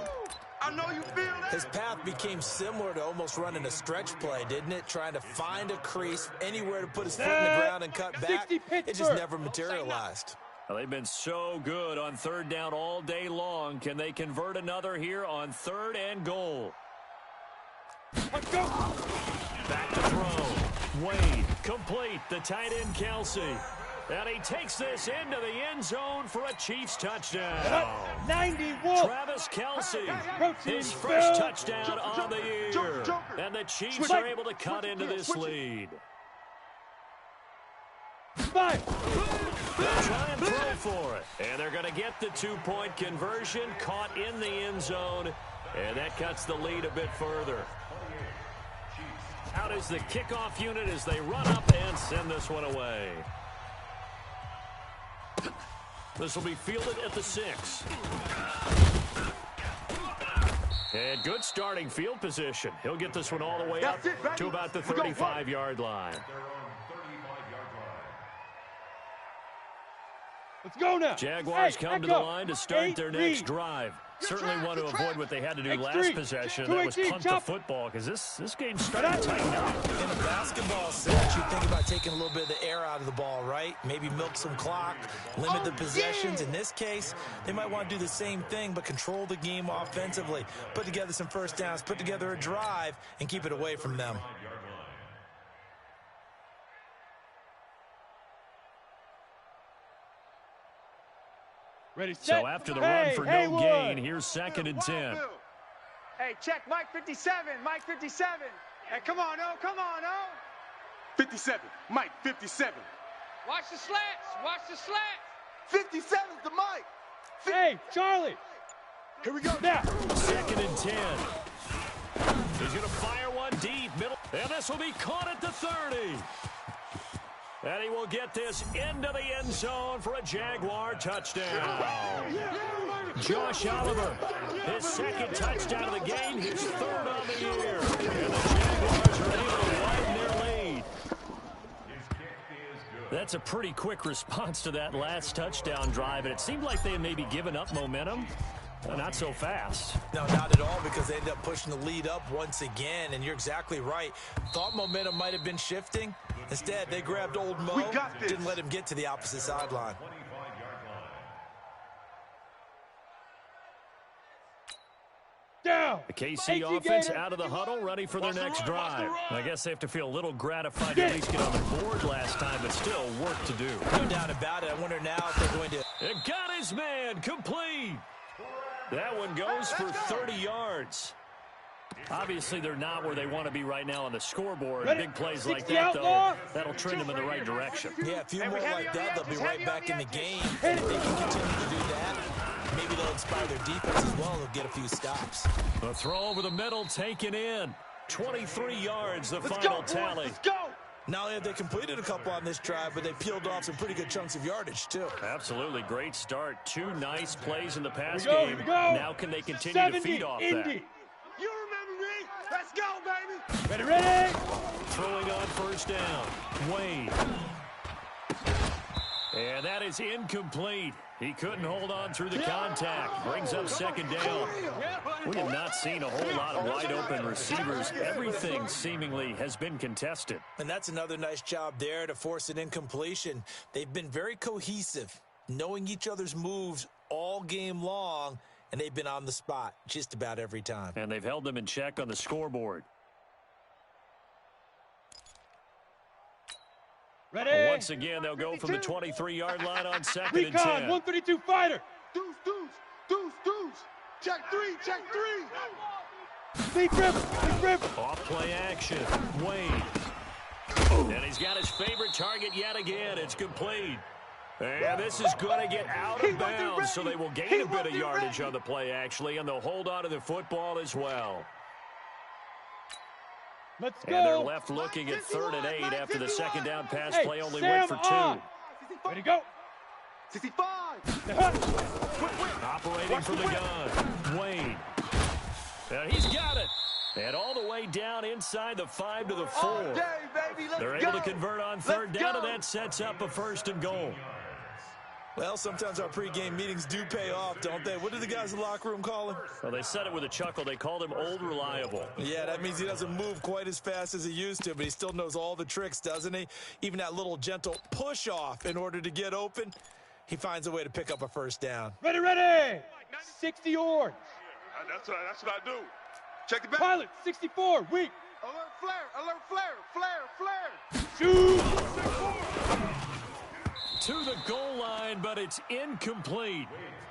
I know you feel that. His path became similar to almost running a stretch play, didn't it? Trying to find a crease, anywhere to put his foot in the ground and cut back. It just never materialized. Well, they've been so good on 3rd down all day long. Can they convert another here on 3rd and goal? Let's go. Back to throw. Wade, complete. The tight end, Kelsey. And he takes this into the end zone for a Chiefs touchdown. 91. Travis Kelsey, his Routine. first touchdown on the year. And the Chiefs are able to cut into this lead. 5. They'll try and throw for it. And they're going to get the 2-point conversion, caught in the end zone. And that cuts the lead a bit further. Out is the kickoff unit as they run up and send this one away. This will be fielded at the 6. And good starting field position. He'll get this one all the way up to about the 35-yard line. Let's go now. Jaguars come to the line to start their next drive. Certainly want to avoid what they had to do last possession. That was punt the football, because this game's starting to tighten up. In a basketball sense, you think about taking a little bit of the air out of the ball, right? Maybe milk some clock, limit the possessions. In this case, they might want to do the same thing, but control the game offensively. Put together some first downs, put together a drive, and keep it away from them. Ready, set. So after the run for no gain, here's 2nd and 10. Hey, check Mike 57. Mike 57. Hey, come on, oh, come on, oh. 57. Mike 57. Watch the slats. Watch the slats. 57's the Mike. Hey, Charlie. Here we go. Now. 2nd and 10. He's going to fire one deep middle. And this will be caught at the 30. And he will get this into the end zone for a Jaguar touchdown. Josh Oliver, his 2nd touchdown of the game, his 3rd on the year. And the Jaguars are able to widen their lead. That's a pretty quick response to that last touchdown drive, and it seemed like they had maybe given up momentum. Not so fast. No, not at all, because they ended up pushing the lead up once again, and you're exactly right. Thought momentum might have been shifting. Instead, they grabbed old Mo, didn't let him get to the opposite sideline. Down. The KC offense out of the huddle, ready for their next drive. I guess they have to feel a little gratified to at least get on the board last time, but still work to do. No doubt about it. I wonder now if they're going to... It got his man complete. That one goes for 30 yards. Obviously, they're not where they want to be right now on the scoreboard. Big plays like that, though, that'll trend them in the right direction. Yeah, a few more like that, they'll be right back in the game. And if they can continue to do that, maybe they'll inspire their defense as well. They'll get a few stops. A throw over the middle, taken in. 23 yards, the final tally. Let's go. Not only have they completed a couple on this drive, but they peeled off some pretty good chunks of yardage, too. Absolutely. Great start. 2 nice plays in the pass game. Now can they continue to feed off that? You remember me. Let's go, baby. Ready, ready. Throwing on first down. Wade. And that is incomplete. He couldn't hold on through the contact. Brings up second down. We have not seen a whole lot of wide-open receivers. Everything seemingly has been contested. And that's another nice job there to force an incompletion. They've been very cohesive, knowing each other's moves all game long, and they've been on the spot just about every time. And they've held them in check on the scoreboard. Ready? Once again, they'll go from the 23-yard line on second and Recon, 10. 132 fighter. Deuce. Check three. Deep river. Off play action. Wade. And he's got his favorite target yet again. It's complete. And this is going to get out of bounds, so they will gain a bit of yardage on the play, actually, and they'll hold on to the football as well. Let's go. And they're left looking at 3rd and 8 after the second down pass play only Sam went for 2. on. Ready to go. 65. Operating from the gun. Wade. And he's got it. And all the way down inside the 5 to the 4. They're able to convert on 3rd down, and that sets up a 1st and goal. Well, sometimes our pregame meetings do pay off, don't they? What do the guys in the locker room call him? Well, they said it with a chuckle. They called him Old Reliable. Yeah, that means he doesn't move quite as fast as he used to, but he still knows all the tricks, doesn't he? Even that little gentle push-off in order to get open, he finds a way to pick up a 1st down. Ready. 60 orange. That's what I do. Check the back. Pilot, 64, weak. Alert flare. Shoot. To the goal line, but it's incomplete.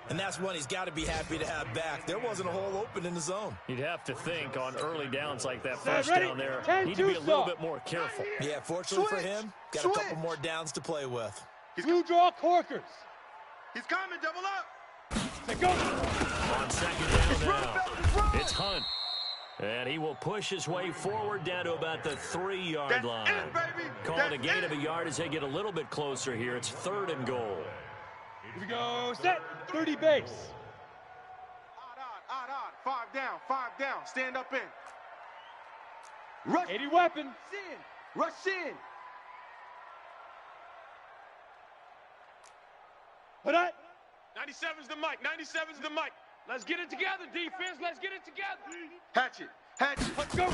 And that's one he's got to be happy to have back. There wasn't a hole open in the zone. You'd have to think on early downs like that, Set, 1st ready, down there, 10-2 need to be a little stop. bit more careful. Yeah, fortunately for him, got a couple more downs to play with. Blue draw corkers. He's coming, double up. Let's go. On second down now, it's Hunt. And he will push his way forward down to about the 3-yard line. Calling a gain of a yard as they get a little bit closer here. It's 3rd and goal. Here we go. Set. 30 base. Odd. 5 down. Stand up in. Rush 80 weapon. in. Rush in. Put it. 97's the mic. Let's get it together, defense. Let's get it together. Hatchet. Let's go.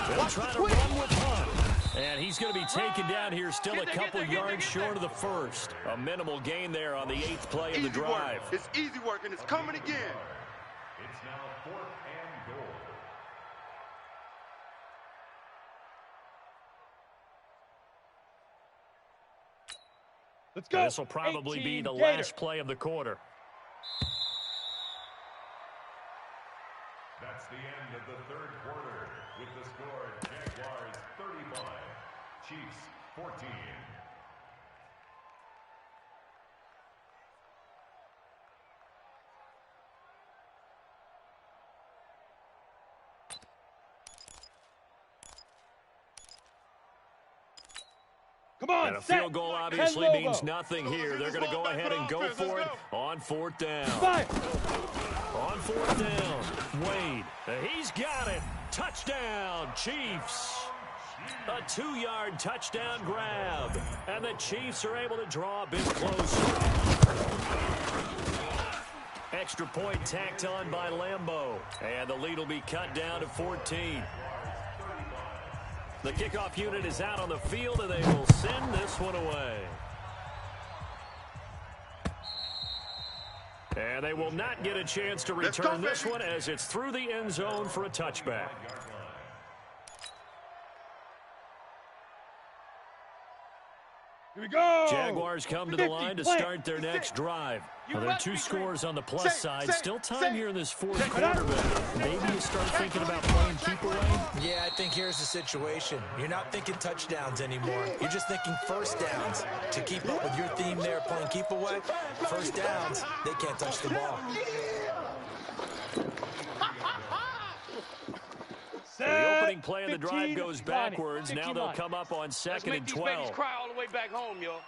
They'll try to run with Hunt. And he's going to be taken down here, still a couple yards short of the 1st. A minimal gain there on the 8th play of the drive. It's easy work, and it's coming again. It's now 4th and goal. Let's go. This will probably be the Gator. last play of the quarter. That's the end of the 3rd quarter with the score Jaguars 35, Chiefs 14. Come on, And a set. field goal obviously Ken means Lobo. nothing here. They're going to go ahead and go for it on 4th down. Fire. On 4th down, Wade. He's got it. Touchdown, Chiefs. A 2-yard touchdown grab. And the Chiefs are able to draw a bit closer. Extra point tacked on by Lambeau. And the lead will be cut down to 14. The kickoff unit is out on the field, and they will send this one away. And they will not get a chance to return this one as it's through the end zone for a touchback. Here we go. Jaguars come to the line to start their next drive. Well, there are 2 scores on the plus side. Still time here in this 4th quarter, but maybe you start thinking about playing keep away. Yeah, I think here's the situation. You're not thinking touchdowns anymore. You're just thinking 1st downs. To keep up with your theme there, playing keep away, 1st downs, they can't touch the ball. The opening play of the drive goes backwards. Now they'll come up on 2nd and 12. Let's make these babies cry all the way back home, y'all.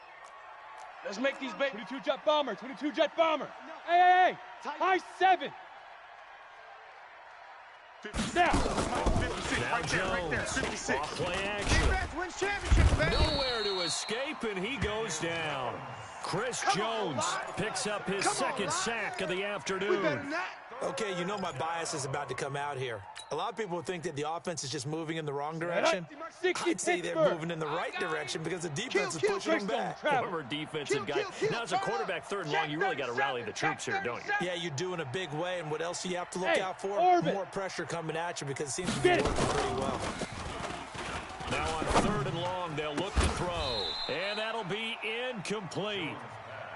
Let's make these babies. 22 jet bomber. 22 jet bomber. Hey. High 7. Now Now Jones, 56. off play action. Defense wins championships, baby. Nowhere to escape, and he goes down. Chris Jones picks up his second sack of the afternoon. Okay, you know my bias is about to come out here. A lot of people think that the offense is just moving in the wrong direction. I'd say they're moving in the right direction because the defense is pushing them back. Former defensive guy. Now, as a quarterback, third and long, you really got to rally the troops here, don't you? Yeah, you do in a big way, and what else do you have to look out for? More pressure coming at you because it seems to be working pretty well. Now on third and long, they'll look to throw. And that'll be incomplete.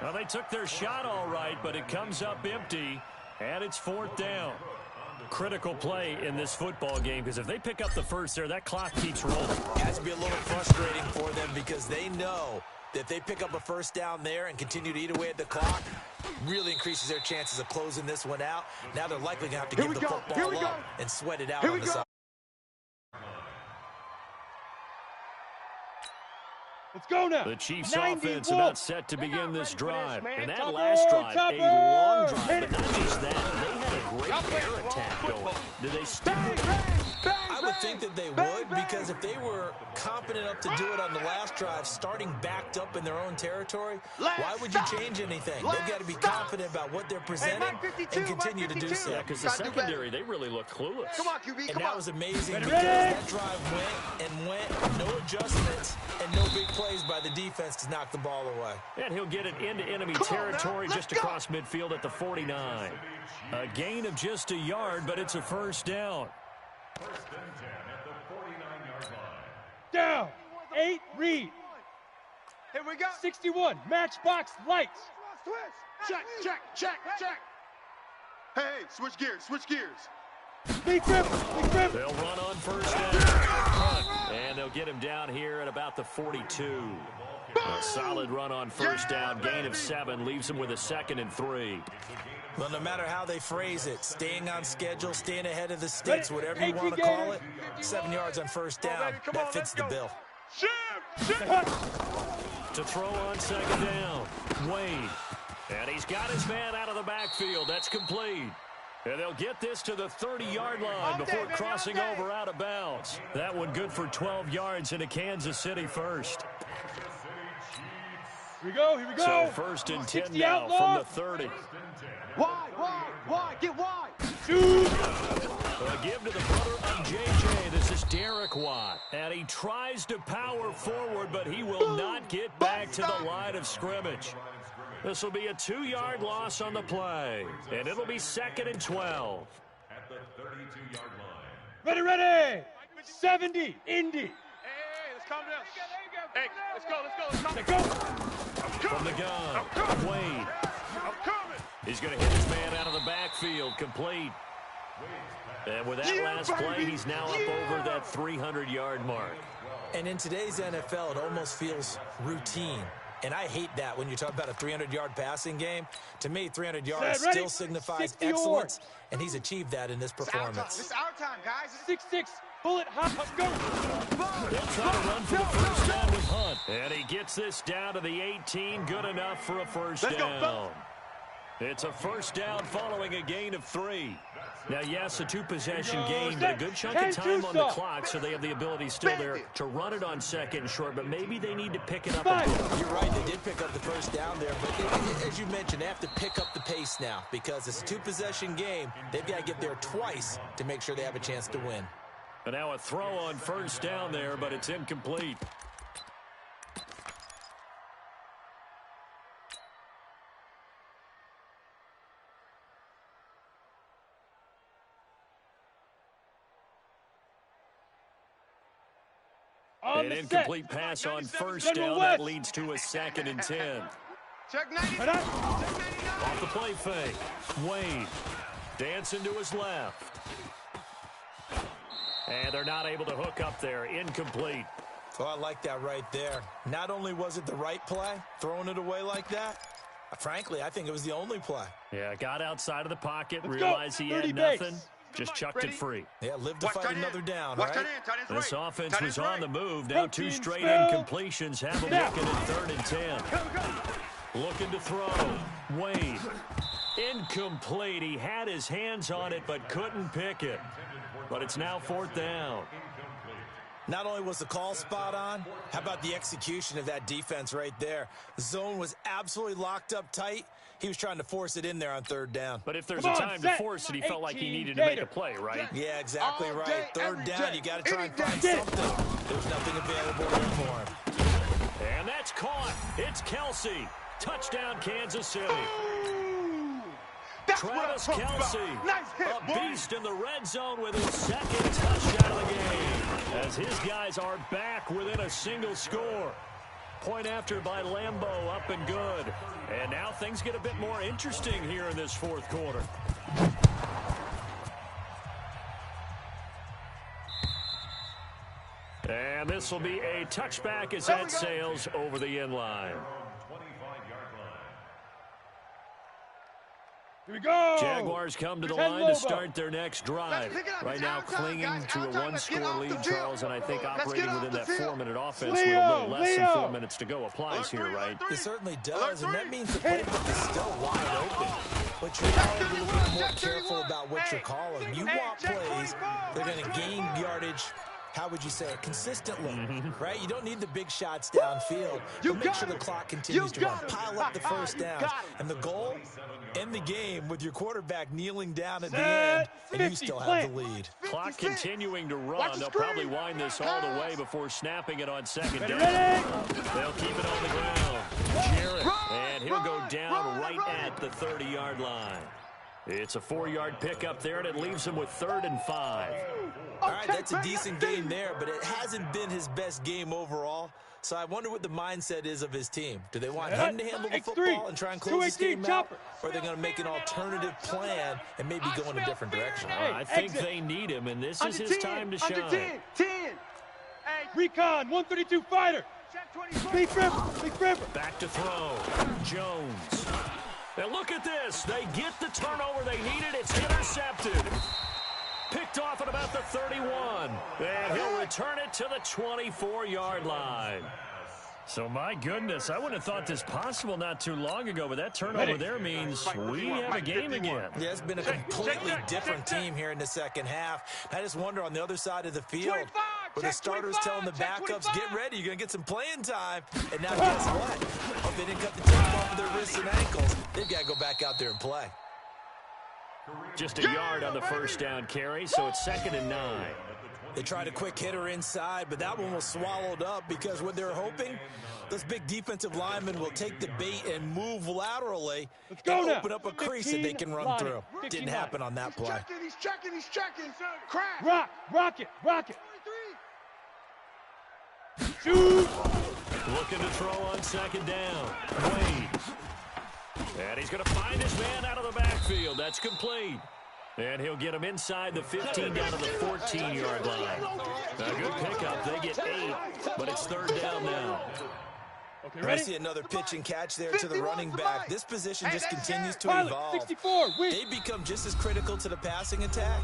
Well, they took their shot all right, but it comes up empty, and it's fourth down. Critical play in this football game, because if they pick up the first there, that clock keeps rolling. It has to be a little frustrating for them because they know that if they pick up a first down there and continue to eat away at the clock, really increases their chances of closing this one out. Now they're likely going to have to give the football up and sweat it out on the side. Let's go now. The Chiefs 91. offense about set to begin this drive. And that last drive, a long drive, but not just that. They had a great air attack going. Did they stick with it? I would think that they would, because if they were confident enough to do it on the last drive, starting backed up in their own territory, why would you change anything? They've got to be confident about what they're presenting and continue to do so. Yeah, because the secondary, they really look clueless. Come on, QB, And that was amazing because that drive went, no adjustments, and no big plays by the defense to knock the ball away. And he'll get it into enemy territory just across midfield at the 49. A gain of just a yard, but it's a first down. First and 10 at the 49-yard line. Down. 8, read. Here we go. 61, matchbox lights. Check. Hey, switch gears. Big grip. They'll run on first down. And they'll get him down here at about the 42. A solid run on first down. Gain of 7 leaves him with a 2nd and 3. Well, no matter how they phrase it, staying on schedule, staying ahead of the sticks, whatever you want to call it, 7 yards on first down, that fits the bill. To throw on second down, Wade. And he's got his man out of the backfield. That's complete. And they'll get this to the 30-yard line before crossing over out of bounds. That one good for 12 yards into Kansas City first. Here we go. So first and 10 now from the 30. Why? Get wide. Shoot. A give to the brother of JJ. This is Derek Watt. And he tries to power forward, but he will not get back to the line of scrimmage. This will be a 2-yard loss on the play. And it'll be 2nd and 12. At the 32-yard line. Ready. 70, Indy. Hey, let's calm down. Hey, let's go. Let go. From the gun, Wade. I'm coming. He's going to hit his man out of the backfield, complete. And with that last play, he's now up over that 300-yard mark. And in today's NFL, it almost feels routine. And I hate that when you talk about a 300-yard passing game. To me, 300 yards still signifies excellence, and he's achieved that in this performance. This is our time, guys. 6-6, bullet hop, go. They'll try to run for the first down with Hunt. And he gets this down to the 18, good enough for a first down. It's a first down following a gain of 3. Now, yes, a 2-possession game, but a good chunk of time on the clock, so they have the ability still there to run it on second and short, but maybe they need to pick it up a bit. You're right, they did pick up the first down there, but as you mentioned, they have to pick up the pace now because it's a 2-possession game. They've got to get there twice to make sure they have a chance to win. And now a throw on first down there, but it's incomplete. An incomplete pass on first down. That leads to a 2nd and 10. Check 90. Off the play fake. Wade dancing to his left. And they're not able to hook up there. Incomplete. Oh, I like that right there. Not only was it the right play, throwing it away like that, frankly, I think it was the only play. Yeah, got outside of the pocket, realized he had nothing. Just chucked it free. Yeah, live to fight another down, right? This offense was on the move. Now 2 straight incompletions have them looking at 3rd and 10. Looking to throw. Wade Incomplete. He had his hands on it but couldn't pick it. But it's now 4th down. Not only was the call spot on, how about the execution of that defense right there? The zone was absolutely locked up tight. He was trying to force it in there on 3rd down. But if there's a time to force it, he felt like he needed to make a play, right? Yeah, exactly right. 3rd down, you got to try and find something. There's nothing available there for him. And that's caught. It's Kelsey. Touchdown, Kansas City. Travis Kelce, Nice hit, a beast in the red zone with his 2nd touchdown of the game, as his guys are back within a single score. Point after by Lambeau, up and good. And now things get a bit more interesting here in this 4th quarter. And this will be a touchback as that sails over the end line. Here we go. Jaguars come to the line to start their next drive. Right now clinging to a 1-score lead, Charles, and I think operating within that 4-minute offense with a little less than 4 minutes to go applies here, right? It certainly does, and that means the playbook is still wide open. But you're now a little bit more careful about what you're calling. You want plays, they're going to gain yardage, how would you say it, consistently, right? You don't need the big shots downfield, but make sure the clock continues to run. Pile up the 1st downs. And the goal, end the game with your quarterback kneeling down at the end, and you still have the lead. Clock continuing to run. They'll probably wind this all the way before snapping it on 2nd down. They'll keep it on the ground. Jarrett, and he'll go down right at the 30-yard line. It's a 4-yard pickup there, and it leaves him with 3rd and 5. All right, that's a decent game there, but it hasn't been his best game overall. So I wonder what the mindset is of his team. Do they want him to handle the football and try and close this game out? Or are they going to make an alternative plan and maybe go in a different direction? I think they need him, and this is his time to shine. 10. Recon, 132 fighter. Big Trevor. Back to throw. Jones. And look at this. They get the turnover they needed. It's intercepted. Picked off at about the 31. And he'll return it to the 24-yard line. So, my goodness, I wouldn't have thought this possible not too long ago, but that turnover there means we have a game again. Yeah, it's been a completely different team here in the 2nd half. I just wonder on the other side of the field, where the starters telling the backups, get ready, you're going to get some playing time. And now guess what? If they didn't cut the tape off of their wrists and ankles, they've got to go back out there and play. Just a yard on the 1st down carry, so it's 2nd and 9. They tried a quick hitter inside, but that one was swallowed up because what they're hoping, those big defensive linemen will take the bait and move laterally and open up a crease that they can run through. Didn't happen on that play. He's checking. Crack. Rock it. Shoot. Looking to throw on 2nd down. Wade. And he's going to find his man out of the backfield. That's complete. And he'll get him inside the 15 down to the 14-yard line. A good pickup. They get 8, but it's 3rd down now. I see another pitch and catch there to the running back. This position just continues to evolve. They become just as critical to the passing attack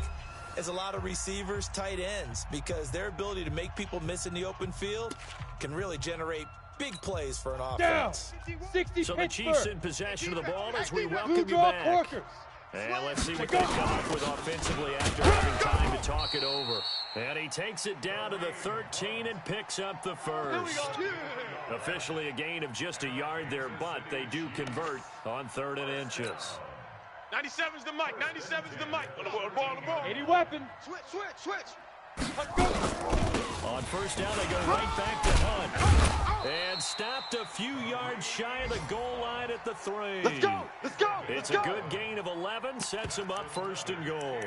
as a lot of receivers, tight ends, because their ability to make people miss in the open field can really generate big plays for an offense. So the Chiefs in possession of the ball as we welcome you back. And let's see what they come up with offensively after having time to talk it over. And he takes it down to the 13 and picks up the 1st. Officially a gain of just a yard there, but they do convert on 3rd and inches. 97's the mic. 97's the mic. On the ball. 80 weapon. Switch. On 1st down, they go right back to Hunt. And stopped a few yards shy of the goal line at the 3. Let's go. It's a good gain of 11, sets them up 1st and goal.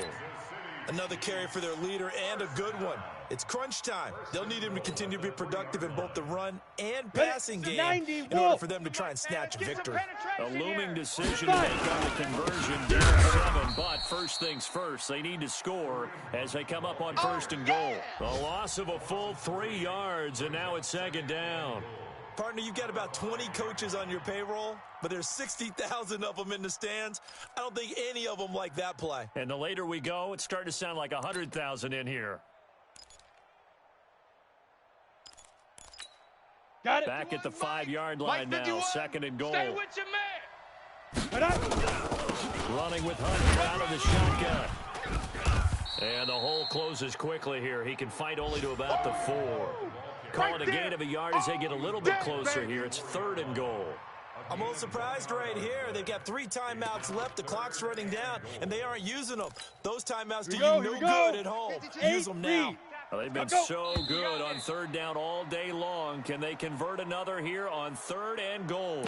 Another carry for their leader and a good one. It's crunch time. They'll need him to continue to be productive in both the run and passing game in order for them to try and snatch a victory. A looming decision to make on the conversion, down 7, but first things first, they need to score as they come up on 1st and goal. A loss of a full 3 yards, and now it's 2nd down. Partner, you've got about 20 coaches on your payroll, but there's 60,000 of them in the stands. I don't think any of them like that play. And the later we go, it's starting to sound like 100,000 in here. Got it. Back at the 5-yard line now, 2nd and goal. Stay with your man. Running with Hunter out of the shotgun. And the hole closes quickly here. He can fight only to about the 4. Call it a gain of a yard as they get a little bit closer here. It's 3rd and goal. I'm a little surprised right here. They've got 3 timeouts left. The clock's running down, and they aren't using them. Those timeouts do you no good at home. Use them now. Well, they've been so good on 3rd down all day long. Can they convert another here on 3rd and goal?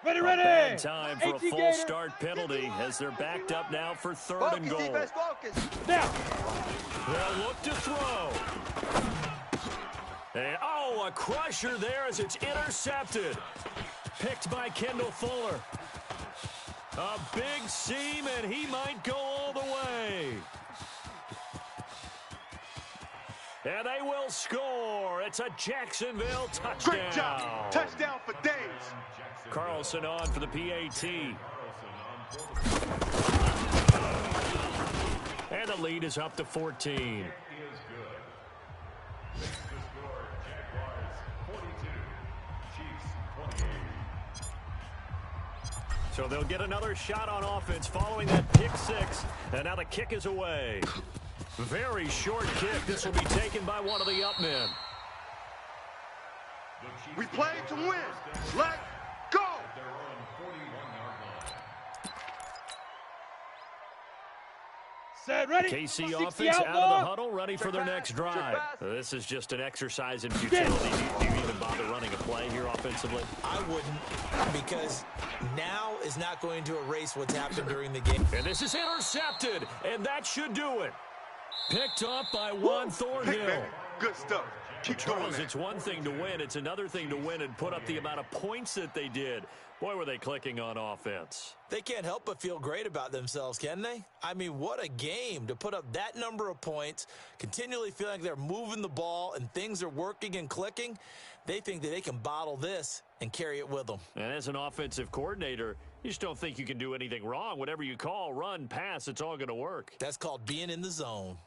Ready. Bad time for a full start penalty as they're backed up now for 3rd and goal. Now. They'll look to throw. And, a crusher there as it's intercepted. Picked by Kendall Fuller. A big seam, and he might go all the way. And they will score. It's a Jacksonville touchdown. Great job. Touchdown for Days. Carlson on for the PAT. And the lead is up to 14. So they'll get another shot on offense following that pick 6. And now the kick is away. Very short kick. This will be taken by one of the up men. We play to win. Let's go. Set, ready. KC offense out of the huddle, ready for their next drive. This is just an exercise in futility. Do you even bother running a play here offensively? I wouldn't, because now is not going to erase what's happened during the game. And this is intercepted, and that should do it. Picked up by Juan Thornhill. Good stuff. Keep Charles, going. it's one thing to win. It's another thing to win and put up the amount of points that they did. Boy, were they clicking on offense. They can't help but feel great about themselves, can they? I mean, what a game to put up that number of points, continually feeling like they're moving the ball and things are working and clicking. They think that they can bottle this and carry it with them. And as an offensive coordinator, you just don't think you can do anything wrong. Whatever you call, run, pass, it's all going to work. That's called being in the zone.